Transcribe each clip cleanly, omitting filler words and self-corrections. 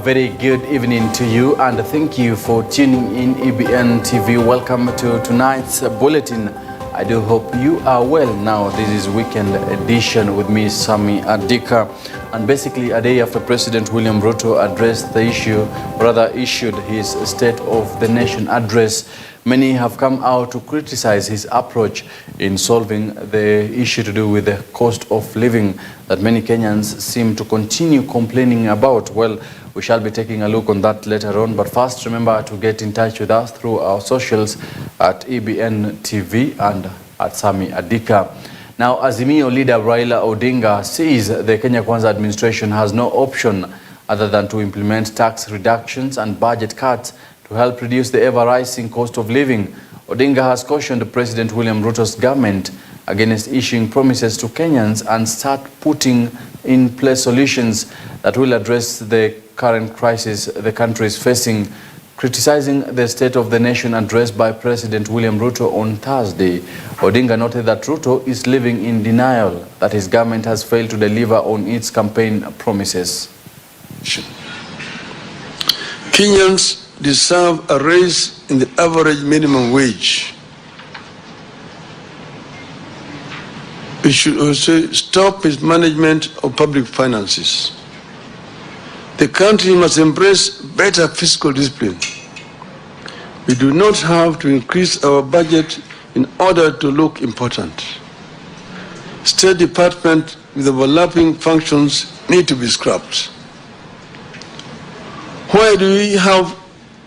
very good evening to you, and thank you for tuning in EBN TV. Welcome to tonight's bulletin. I do hope you are well. Now, this is weekend edition with me, Sami Adika, and basically a day after President William Ruto addressed the issue, rather issued his State of the Nation address. Many have come out to criticize his approach in solving the issue to do with the cost of living that many Kenyans seem to continue complaining about. Well, we shall be taking a look on that later on. But first, remember to get in touch with us through our socials at EBN TV and at Sami Adika. Now, Azimio leader Raila Odinga says the Kenya Kwanza administration has no option other than to implement tax reductions and budget cuts to help reduce the ever-rising cost of living. Odinga has cautioned President William Ruto's government against issuing promises to Kenyans and start putting in place solutions that will address the current crisis the country is facing. Criticizing the State of the Nation address by President William Ruto on Thursday, Odinga noted that Ruto is living in denial that his government has failed to deliver on its campaign promises. Kenyans deserve a raise in the average minimum wage. We should also stop mismanagement of public finances. The country must embrace better fiscal discipline. We do not have to increase our budget in order to look important. State Department with overlapping functions need to be scrapped. Why do we have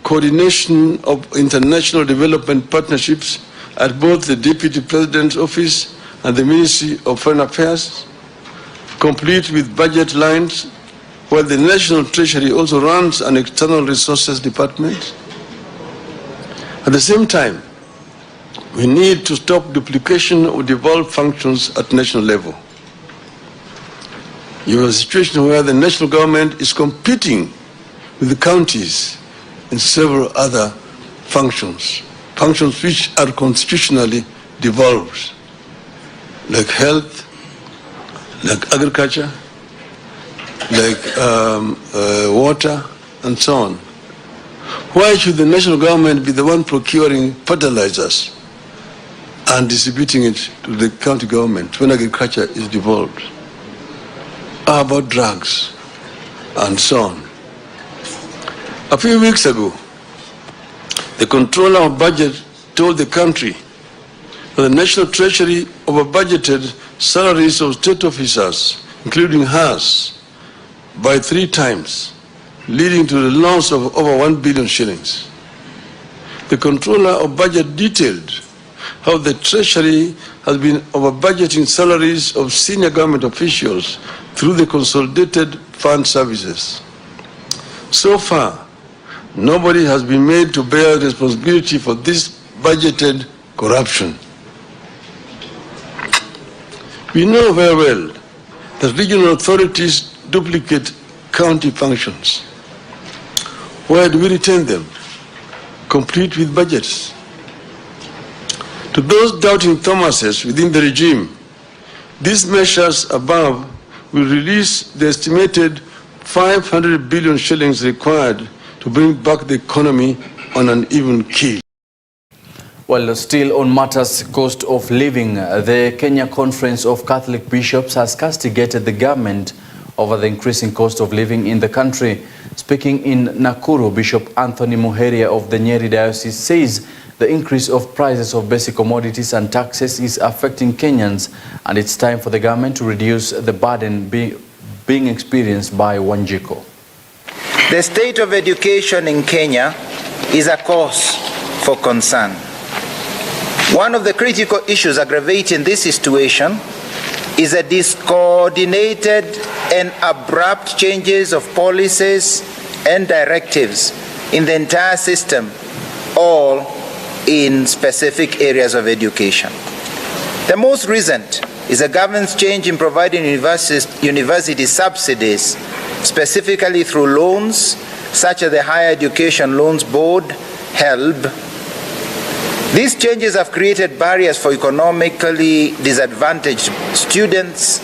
coordination of international development partnerships at both the Deputy President's Office and the Ministry of Foreign Affairs, complete with budget lines, while the National Treasury also runs an external resources department? At the same time, we need to stop duplication of devolved functions at national level. You have a situation where the national government is competing with the counties in several other functions which are constitutionally devolved, like health, like agriculture, like water, and so on. Why should the national government be the one procuring fertilizers and distributing it to the county government when agriculture is devolved? How about drugs, and so on? A few weeks ago, the Controller of Budget told the country that the National Treasury over-budgeted salaries of state officers, including hers, by 3 times, leading to the loss of over 1 billion shillings. The Controller of Budget detailed how the Treasury has been over-budgeting salaries of senior government officials through the Consolidated Fund Services. So far, nobody has been made to bear responsibility for this budgeted corruption. We know very well that regional authorities duplicate county functions. Where do we retain them? Complete with budgets. To those doubting Thomases within the regime, these measures above will release the estimated 500 billion shillings required to bring back the economy on an even keel. Well, still on matters cost of living, the Kenya Conference of Catholic Bishops has castigated the government over the increasing cost of living in the country. Speaking in Nakuru, Bishop Anthony Muheria of the Nyeri Diocese says the increase of prices of basic commodities and taxes is affecting Kenyans, and it's time for the government to reduce the burden being experienced by Wanjiko. The state of education in Kenya is a cause for concern. One of the critical issues aggravating this situation is the discoordinated and abrupt changes of policies and directives in the entire system, all in specific areas of education. The most recent is the government's change in providing university subsidies, specifically through loans, such as the Higher Education Loans Board, HELB. These changes have created barriers for economically disadvantaged students,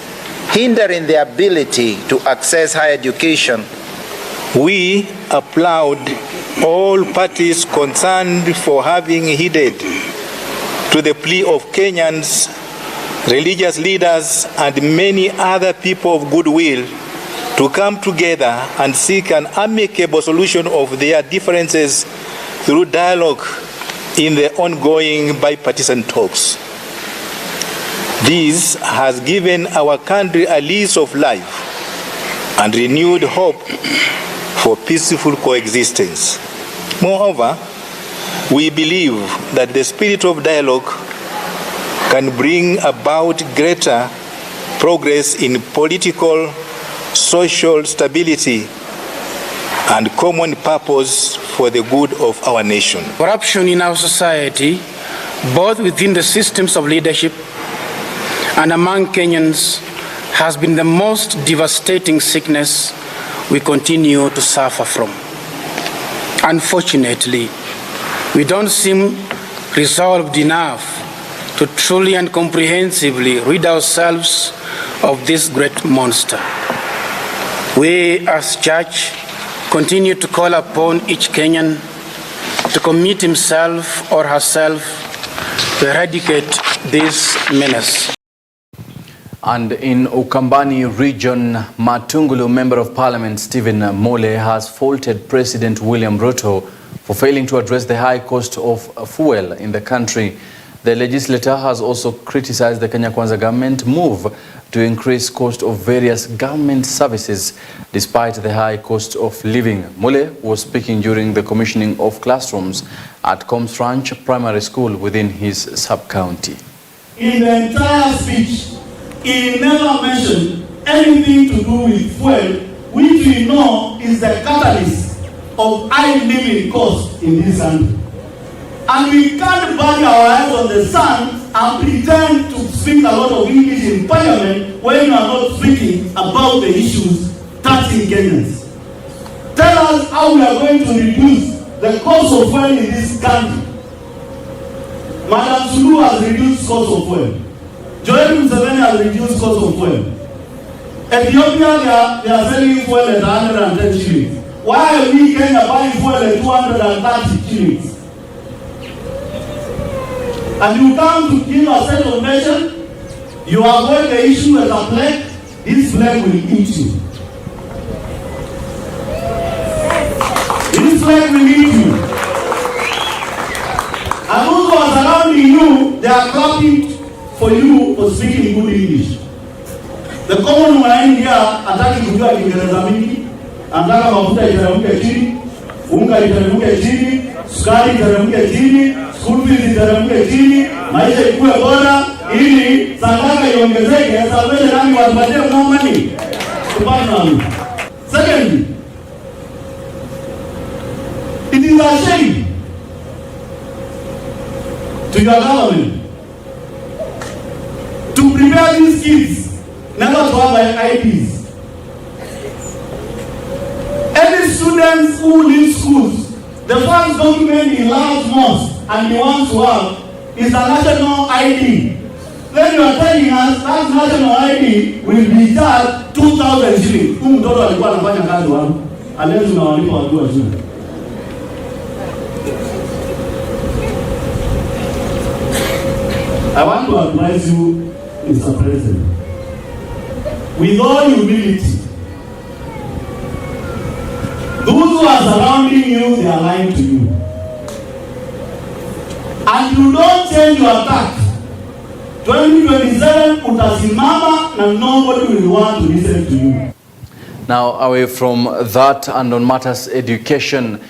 hindering their ability to access higher education We applaud all parties concerned for having heeded to the plea of Kenyans, religious leaders, and many other people of goodwill to come together and seek an amicable solution of their differences through dialogue in the ongoing bipartisan talks. This has given our country a lease of life and renewed hope for peaceful coexistence. Moreover, we believe that the spirit of dialogue can bring about greater progress in political, social stability, and common purpose for the good of our nation. Corruption in our society, both within the systems of leadership and among Kenyans, has been the most devastating sickness we continue to suffer from. Unfortunately, we don't seem resolved enough to truly and comprehensively rid ourselves of this great monster. We as church continue to call upon each Kenyan to commit himself or herself to eradicate this menace. And in Ukambani region, Matungulu Member of Parliament Stephen Mole has faulted President William Ruto for failing to address the high cost of fuel in the country. The legislator has also criticized the Kenya Kwanza government move to increase cost of various government services despite the high cost of living. Mole was speaking during the commissioning of classrooms at Combs Ranch Primary School within his sub-county. In the entire speech, he never mentioned anything to do with fuel, which we know is the catalyst of high living costs in this country. And we can't bang our heads on the sun and pretend to speak a lot of English in Parliament when you are not speaking about the issues touching Kenyans. Tell us how we are going to reduce the cost of fuel in this country. Madam Sulu has reduced cost of fuel. Joel Museveni has reduced cost of fuel. Ethiopia, they are selling fuel at 110 shillings. Why are we Kenya buying fuel at 230 shillings? And you come to give a set of measures, you avoid the issue as a plague, this plague will eat you. This plague will eat you. And those who are surrounding you, they are clapping for you for speaking good English. The common man here hataki kujua Kiingereza mingi, anataka mafuta iteremke chini, unga iteremke chini, sukari iteremke chini, school fees iteremke chini, maisha ikuwe bora ili sadaka iongezeke, sababu nani wapatie more money. Secondly, it is a shame to your government to prepare these kids never to have IDs. Any students who leave schools, the first document he loves most and he wants to have is a national ID. Then you are telling us that national ID will be charged 2,000 shillings. Mtoto alikuwa anafanya kazi wapi? Unless unawalipa watu wa shule. I want to advise you, Mr. President, with all humility, those who are surrounding you, they are lying to you. And you don't change your tack. 2027 utasimama na nobody will want to listen to you. Now, away from that and on matters education,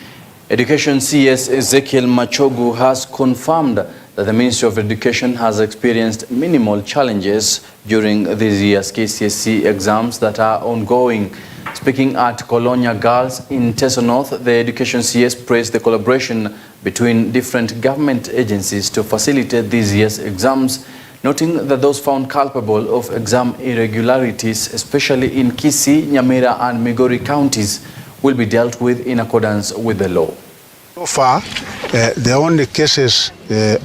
Education CS Ezekiel Machogu has confirmed that the Ministry of Education has experienced minimal challenges during this year's KCSE exams that are ongoing. Speaking at Colonia Girls in Teso North, the Education CS praised the collaboration between different government agencies to facilitate this year's exams, noting that those found culpable of exam irregularities, especially in Kisii, Nyamira and Migori counties, will be dealt with in accordance with the law. So far, the only cases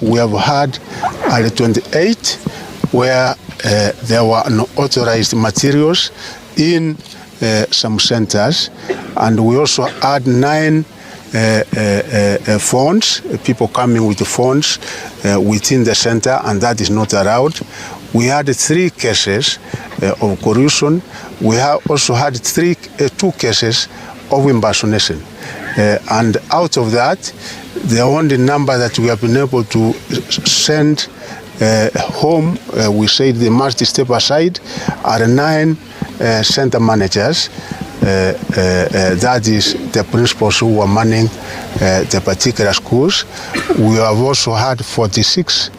we have had are 28 where there were unauthorized materials in some centers, and we also had 9 phones, people coming with the phones within the center, and that is not allowed. We had 3 cases of corruption. We have also had 2 cases of impersonation. And out of that, the only number that we have been able to send home, we say they must step aside, are 9 center managers. That is the principals who were manning the particular schools. We have also had 46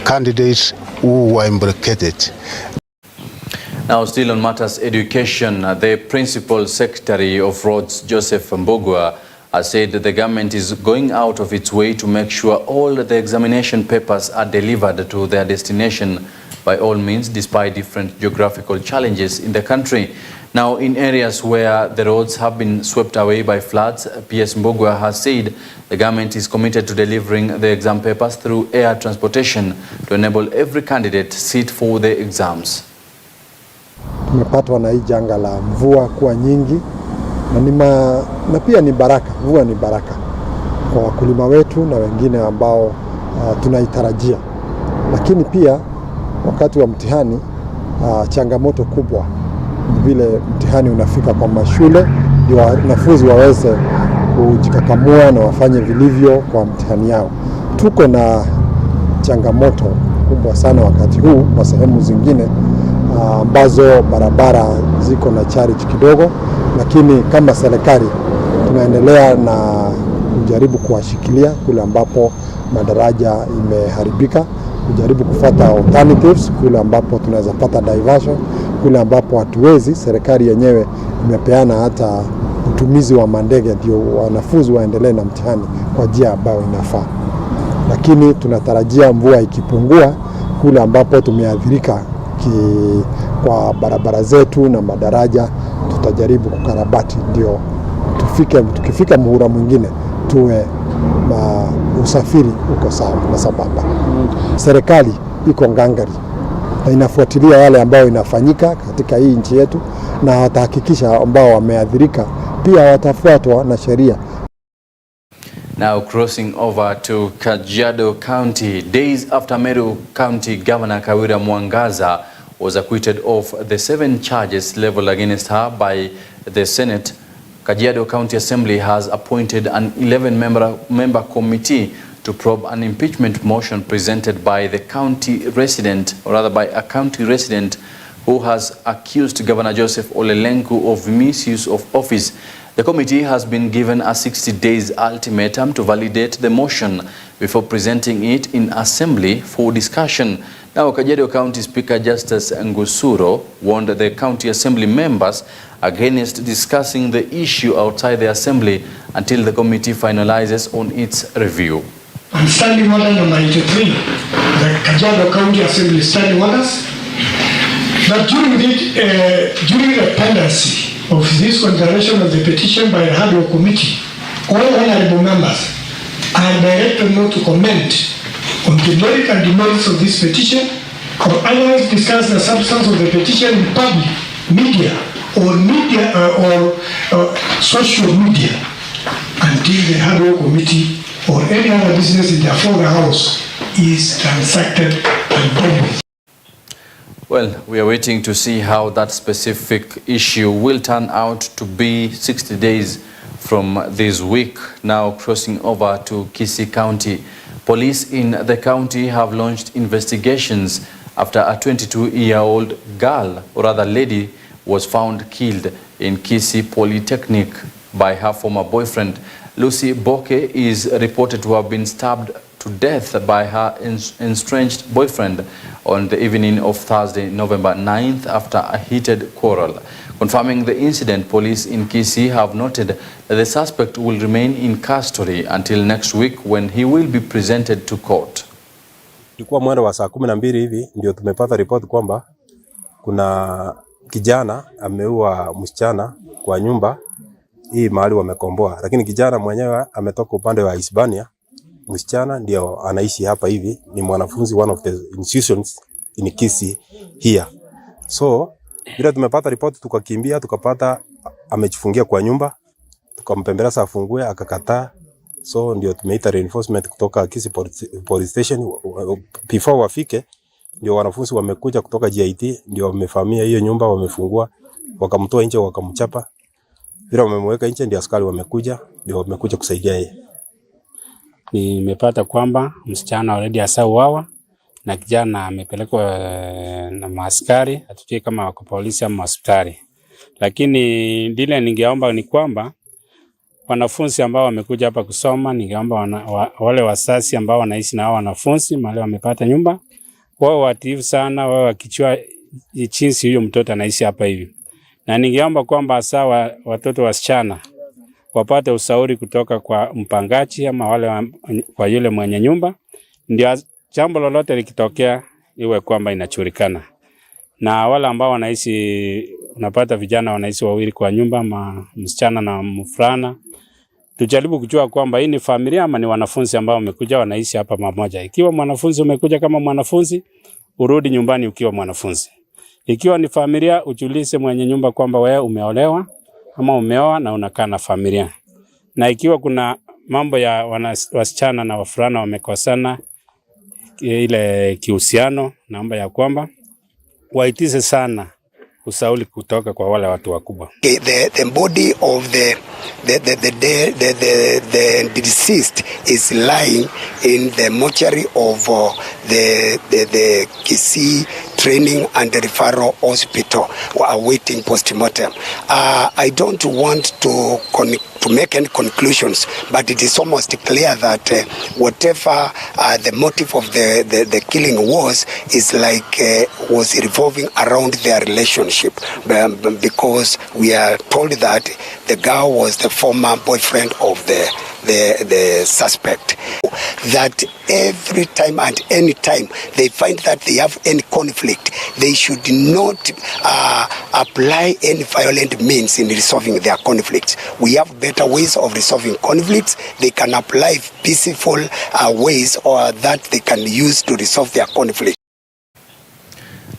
candidates who were implicated. Now, still on matters education, the Principal Secretary of Roads, Joseph Mbogwa, has said that the government is going out of its way to make sure all the examination papers are delivered to their destination by all means, despite different geographical challenges in the country. Now, in areas where the roads have been swept away by floods, PS Mbogwa has said the government is committed to delivering the exam papers through air transportation to enable every candidate sit for the exams. Tumepatwa na hii janga la mvua kuwa nyingi na pia ni baraka. Mvua ni baraka kwa wakulima wetu na wengine ambao tunaitarajia, lakini pia wakati wa mtihani changamoto kubwa vile mtihani unafika kwa mashule, ndio wanafunzi waweze kujikakamua na wafanye vilivyo kwa mtihani yao. Tuko na changamoto kubwa sana wakati huu kwa sehemu zingine ambazo barabara ziko na challenge kidogo, lakini kama serikali tunaendelea na kujaribu kuwashikilia kule ambapo madaraja imeharibika, kujaribu kufuata alternatives kule ambapo tunaweza pata diversion, kule ambapo hatuwezi. Serikali yenyewe imepeana hata utumizi wa mandege ndio wanafunzi waendelee na mtihani kwa njia ambayo inafaa. Lakini tunatarajia mvua ikipungua kule ambapo tumeathirika kwa barabara zetu na madaraja, tutajaribu kukarabati ndio tukifika muhula mwingine tuwe usafiri uko sawa na sambamba. Serikali iko ngangari na inafuatilia yale ambayo inafanyika katika hii nchi yetu, na watahakikisha ambao wameathirika pia watafuatwa na sheria. Now crossing over to Kajiado County, days after Meru County Governor Kawira Mwangaza was acquitted of the 7 charges leveled against her by the Senate, Kajiado County Assembly has appointed an 11-member committee to probe an impeachment motion presented by the county resident, or rather by a county resident who has accused Governor Joseph Ole Lenku of misuse of office. The committee has been given a 60 days ultimatum to validate the motion before presenting it in assembly for discussion. Now, Kajiado County Speaker Justice Ngusuro warned the county assembly members against discussing the issue outside the assembly until the committee finalizes on its review. And standing order number 83, the Kajiado County Assembly standing orders, that during the pendency of this consideration of the petition by the Hardware Committee, all honorable members are directed not to comment on the merit and demerits of this petition, or otherwise discuss the substance of the petition in public, media, or social media, until the Hardware Committee or any other business in the House is transacted and dealt with. Well, we are waiting to see how that specific issue will turn out to be 60 days from this week. Now crossing over to Kisii County. Police in the county have launched investigations after a 22-year-old girl, or rather lady, was found killed in Kisii Polytechnic by her former boyfriend. Lucy Boke is reported to have been stabbed to death by her estranged boyfriend on the evening of Thursday, November 9th, after a heated quarrel. Confirming the incident, police in Kisii have noted that the suspect will remain in custody until next week when he will be presented to court. Ilikuwa mwendo wa saa 12 hivi ndio tumepata report kwamba kuna kijana ameua msichana kwa nyumba hii mahali wamekomboa, lakini kijana mwenyewe ametoka upande wa Hispania. Msichana ndio anaishi hapa hivi, ni mwanafunzi one of the institutions in Kisii here. So bila tumepata report tukakimbia tukapata amejifungia kwa nyumba, tukampembeleza afungue akakataa. So ndio tumeita reinforcement kutoka Kisii Police Station. Before wafike ndio wanafunzi wamekuja kutoka GIT, ndio wamefahamia hiyo nyumba, wamefungua, wakamtoa nje, wakamchapa. Bila wamemweka nje ndio askari wamekuja, ndio wamekuja kusaidia yeye. Nimepata kwamba msichana already asauawa na kijana amepelekwa na maaskari, hatujui kama wako polisi ama hospitali. Lakini ndile ningeomba ni kwamba wanafunzi ambao wamekuja hapa kusoma, ningeomba wale wasasi ambao wanaishi na hao wanafunzi mahali wamepata nyumba, wao watiifu sana, wao wakichua jinsi huyo mtoto anaishi hapa hivi. Na ningeomba kwamba hasa watoto wasichana wapate ushauri kutoka kwa mpangaji ama wale kwa yule mwenye nyumba, ndio jambo lolote likitokea iwe kwamba inachulikana. Na wale ambao wanaishi, unapata vijana wanaishi wawili kwa nyumba, msichana na mvulana, tujaribu kujua kwamba hii ni familia ama ni wanafunzi ambao wamekuja wanaishi hapa pamoja. Ikiwa mwanafunzi umekuja kama mwanafunzi, urudi nyumbani ukiwa mwanafunzi. Ikiwa ni familia, ujulishe mwenye nyumba kwamba wewe umeolewa ama umeoa na unakaa na familia. Na ikiwa kuna mambo ya wasichana na wavulana wamekosana ile kihusiano, naomba ya kwamba waitize sana ushauri kutoka kwa wale watu wakubwa. The body of the deceased is lying in the mortuary of the Kisii Training and Referral Hospital, awaiting postmortem. I don't want to make any conclusions, but it is almost clear that whatever the motive of the killing was, is like was revolving around their relationship, because we are told that the girl was the former boyfriend of the suspect. That every time and any time they find that they have any conflict, they should not apply any violent means in resolving their conflicts. We have better ways of resolving conflicts. They can apply peaceful ways or that they can use to resolve their conflict.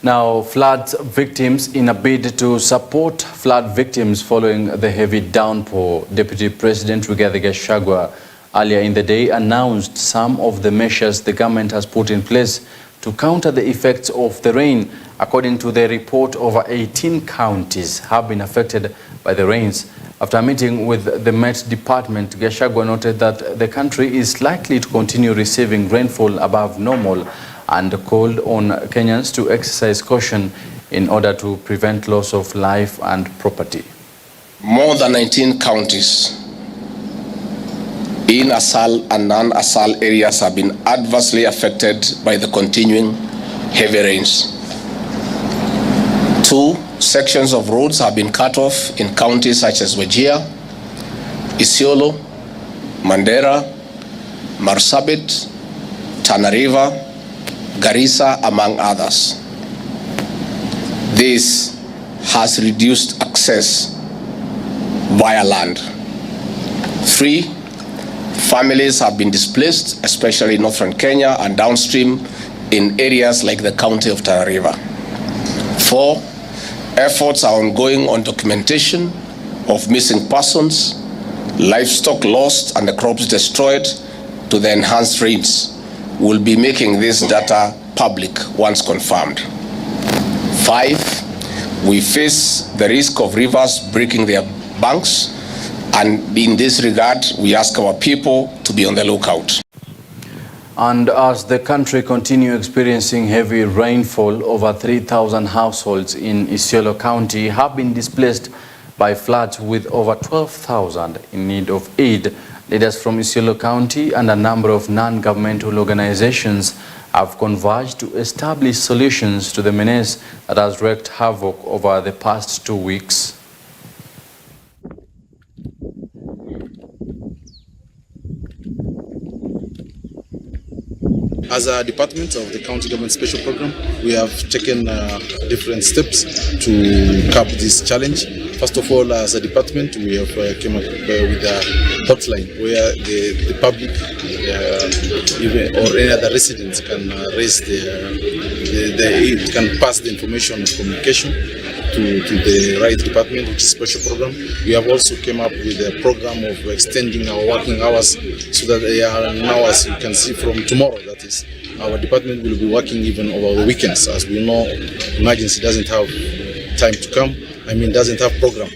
Now, flood victims, in a bid to support flood victims following the heavy downpour, Deputy President Rigathi Gachagua earlier in the day announced some of the measures the government has put in place to counter the effects of the rain. According to the report, over 18 counties have been affected by the rains. After a meeting with the Met Department, Gachagua noted that the country is likely to continue receiving rainfall above normal and called on Kenyans to exercise caution in order to prevent loss of life and property. More than 19 counties in ASAL and non-ASAL areas have been adversely affected by the continuing heavy rains. 2 sections of roads have been cut off in counties such as Wajir, Isiolo, Mandera, Marsabit, Tana River, Garissa, among others. This has reduced access via land. 3 families have been displaced, especially in northern Kenya and downstream in areas like the county of Tana River. 4 efforts are ongoing on documentation of missing persons, livestock lost, and the crops destroyed to the enhanced rains. We'll be making this data public once confirmed. 5, we face the risk of rivers breaking their banks, and in this regard, we ask our people to be on the lookout. And as the country continues experiencing heavy rainfall, over 3,000 households in Isiolo County have been displaced by floods, with over 12,000 in need of aid. Leaders from Isiolo County and a number of non-governmental organizations have converged to establish solutions to the menace that has wreaked havoc over the past 2 weeks. As a department of the County Government Special Program, we have taken different steps to curb this challenge. First of all, as a department, we have came up with a hotline where the public even or any other residents can raise can pass the information of communication to the right department, which is special program. We have also came up with a program of extending our working hours so that they are now, as you can see from tomorrow, that is, our department will be working even over the weekends. As we know, emergency doesn't have time to come, doesn't have program.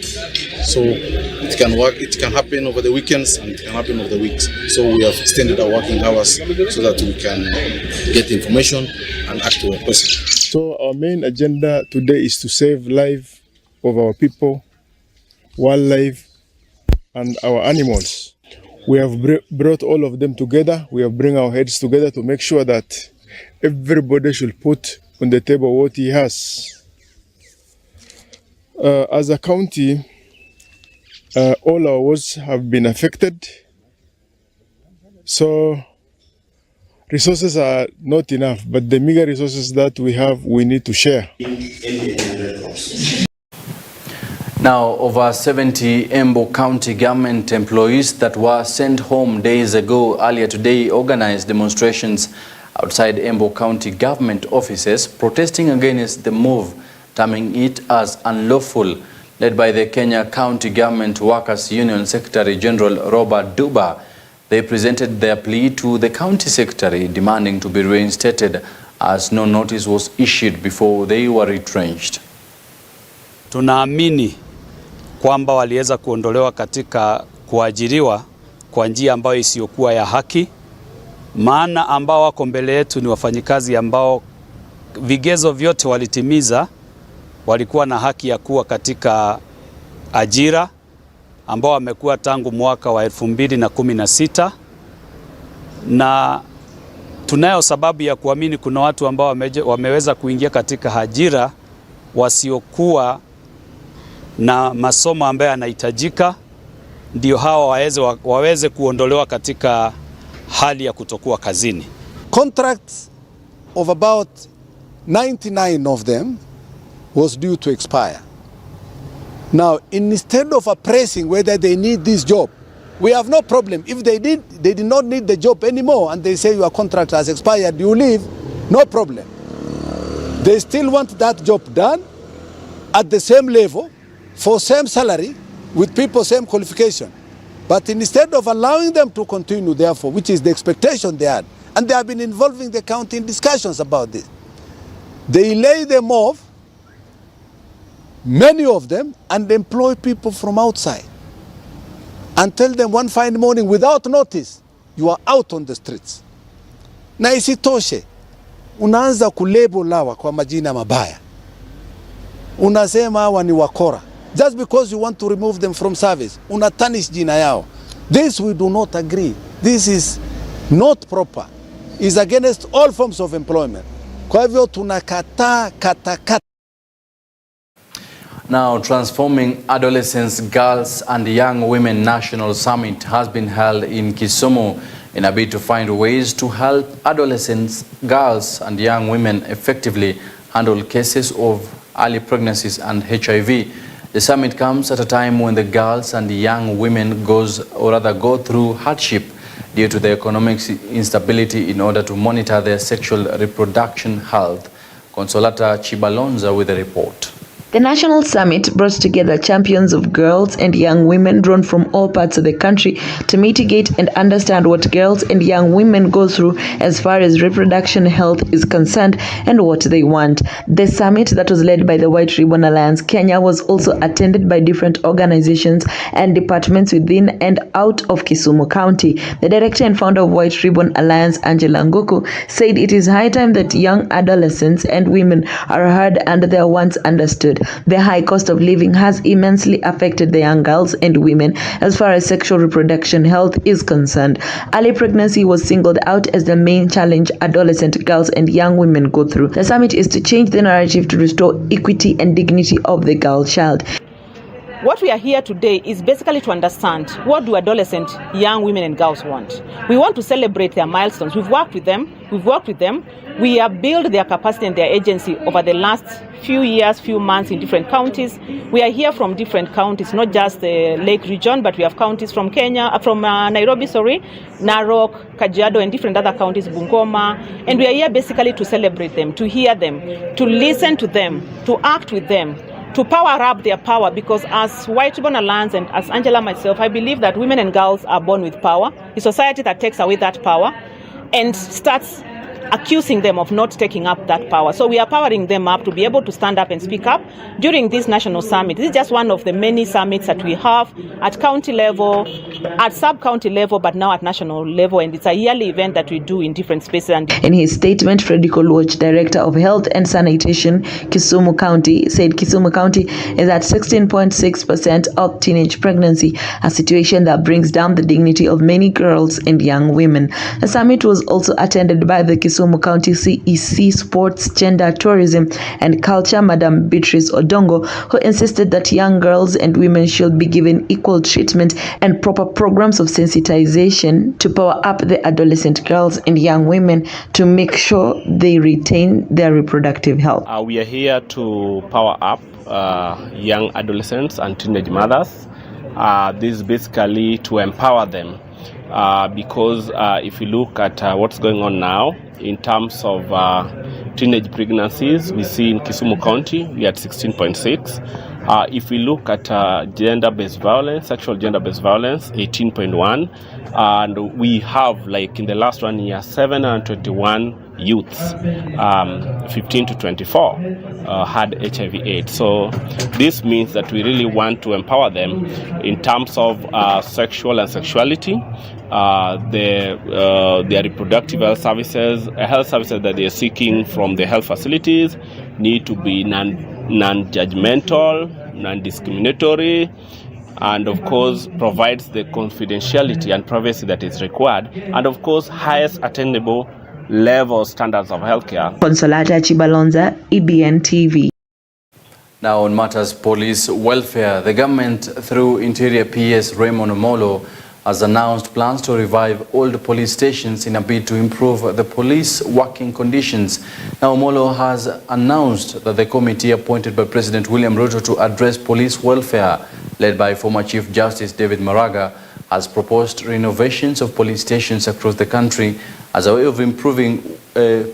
So it can work, it can happen over the weekends and it can happen over the weeks. So we have extended our working hours so that we can get information and act to our question. So our main agenda today is to save life of our people, wildlife, and our animals. We have brought all of them together. We have bring our heads together to make sure that everybody should put on the table what he has. As a county, all our wards have been affected. So resources are not enough, but the meager resources that we have, we need to share. Now, over 70 Embu County government employees that were sent home days ago earlier today organized demonstrations outside Embu County government offices protesting against the move, terming it as unlawful. Led by the Kenya County Government Workers Union Secretary General Robert Duba, they presented their plea to the County Secretary demanding to be reinstated as no notice was issued before they were retrenched. Tunaamini kwamba waliweza kuondolewa katika kuajiriwa kwa njia ambayo isiyokuwa ya haki, maana ambao wako mbele yetu ni wafanyikazi ambao vigezo vyote walitimiza, walikuwa na haki ya kuwa katika ajira ambao wamekuwa tangu mwaka wa 2016, na tunayo sababu ya kuamini kuna watu ambao wameweza kuingia katika ajira wasiokuwa na masomo ambayo yanahitajika, ndio hawa waweze kuondolewa katika hali ya kutokuwa kazini. Contracts of about 99 of them was due to expire. Now, instead of appraising whether they need this job, we have no problem. If they did not need the job anymore and they say your contract has expired, you leave, no problem. They still want that job done at the same level, for same salary, with people same qualification. But instead of allowing them to continue, therefore, which is the expectation they had, and they have been involving the county in discussions about this, they lay them off, many of them, and employ people from outside and tell them one fine morning without notice, you are out on the streets. Na isitoshe, unaanza kulebo lawa kwa majina mabaya. Unasema hawa ni wakora. Just because you want to remove them from service, unatanish jina yao. This we do not agree. This is not proper. It's against all forms of employment. Kwa hivyo tunakataa katakata. Now, Transforming Adolescents, Girls and Young Women National Summit has been held in Kisumu in a bid to find ways to help adolescents, girls and young women effectively handle cases of early pregnancies and HIV. The summit comes at a time when the girls and the young women go through hardship due to the economic instability in order to monitor their sexual reproduction health. Consolata Chibalonza with the report. The National Summit brought together champions of girls and young women drawn from all parts of the country to mitigate and understand what girls and young women go through as far as reproduction health is concerned and what they want. The summit that was led by the White Ribbon Alliance Kenya was also attended by different organizations and departments within and out of Kisumu County. The director and founder of White Ribbon Alliance, Angela Nguku, said it is high time that young adolescents and women are heard and their wants understood. The high cost of living has immensely affected the young girls and women as far as sexual reproduction health is concerned. Early pregnancy was singled out as the main challenge adolescent girls and young women go through. The summit is to change the narrative to restore equity and dignity of the girl child. What we are here today is basically to understand what do adolescent young women and girls want. We want to celebrate their milestones. We've worked with them. We have built their capacity and their agency over the last few years, few months in different counties. We are here from different counties, not just the Lake region, but we have counties from Nairobi, Narok, Kajiado, and different other counties, Bungoma. And we are here basically to celebrate them, to hear them, to listen to them, to act with them, to power up their power, because as White-born Alliance and as Angela myself, I believe that women and girls are born with power. A society that takes away that power and starts accusing them of not taking up that power. So we are powering them up to be able to stand up and speak up during this national summit. This is just one of the many summits that we have at county level, at sub-county level, but now at national level, and it's a yearly event that we do in different spaces. In his statement, Freddy Kolwach, Director of Health and Sanitation, Kisumu County, said Kisumu County is at 16.6% of teenage pregnancy, a situation that brings down the dignity of many girls and young women. The summit was also attended by the Kisumu County CEC Sports, Gender, Tourism and Culture, Madam Beatrice Odongo, who insisted that young girls and women should be given equal treatment and proper programs of sensitization to power up the adolescent girls and young women to make sure they retain their reproductive health. We are here to power up young adolescents and teenage mothers. This is basically to empower them because if you look at what's going on now in terms of teenage pregnancies, we see in Kisumu County we are at 16.6. If we look at gender-based violence, sexual gender-based violence, 18.1, and we have, like in the last 1 year, 721 youths, 15 to 24, had HIV/AIDS. So this means that we really want to empower them in terms of sexual and sexuality, their reproductive health services that they are seeking from the health facilities need to be non-judgmental, non-discriminatory, and of course provides the confidentiality and privacy that is required, and of course highest attainable level standards of healthcare. Consolata Chibalonza, EBN TV. Now on matters police welfare, the government through Interior PS Raymond Omolo has announced plans to revive old police stations in a bid to improve the police working conditions. Now Omolo has announced that the committee appointed by President William Ruto to address police welfare, led by former Chief Justice David Maraga, has proposed renovations of police stations across the country as a way of improving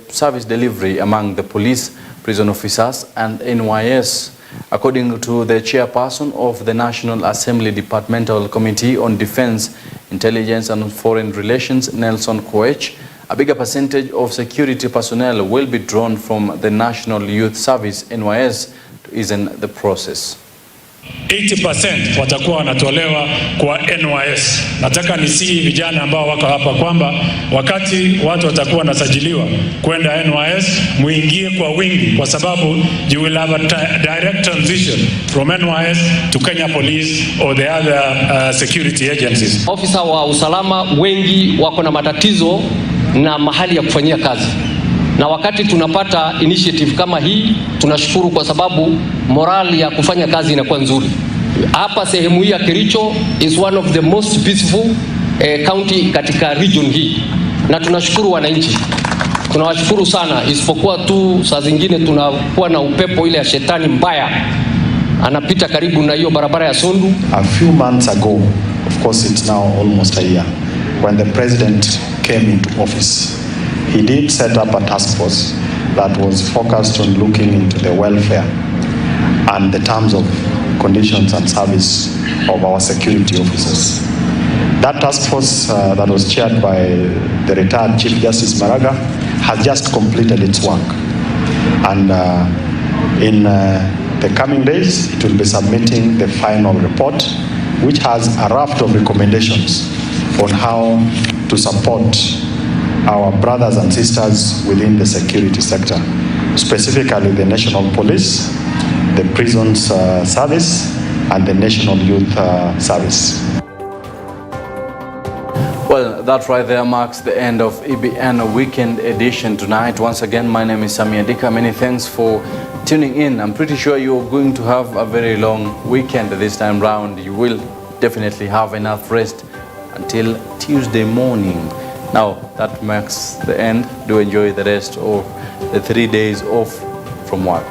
service delivery among the police, prison officers and NYS. According to the chairperson of the National Assembly Departmental Committee on Defense, Intelligence and Foreign Relations, Nelson Koech, a bigger percentage of security personnel will be drawn from the National Youth Service, NYS, to ease the process. 80% watakuwa wanatolewa kwa NYS. Nataka nisihi vijana ambao wako hapa kwamba wakati watu watakuwa wanasajiliwa kwenda NYS, muingie kwa wingi, kwa sababu you will have a direct transition from NYS to Kenya Police or the other security agencies. Ofisa wa usalama wengi wako na matatizo na mahali ya kufanyia kazi. Na wakati tunapata initiative kama hii, tunashukuru kwa sababu morali ya kufanya kazi inakuwa nzuri. Hapa sehemu hii ya Kericho is one of the most peaceful county katika region hii. Na tunashukuru wananchi. Tunawashukuru sana, isipokuwa tu saa zingine tunakuwa na upepo ile ya shetani mbaya anapita karibu na hiyo barabara ya Sondu. A few months ago, of course it's now almost a year, when the president came into office, he did set up a task force that was focused on looking into the welfare and the terms of conditions and service of our security officers. That task force that was chaired by the retired Chief Justice Maraga has just completed its work. And in the coming days, it will be submitting the final report, which has a raft of recommendations on how to support our brothers and sisters within the security sector, specifically the National Police, the Prisons Service, and the National Youth Service. Well, that right there marks the end of EBN Weekend Edition tonight. Once again, my name is Sami Adika. Many thanks for tuning in. I'm pretty sure you're going to have a very long weekend this time round. You will definitely have enough rest until Tuesday morning. Now, that marks the end. Do enjoy the rest of the 3 days off from work.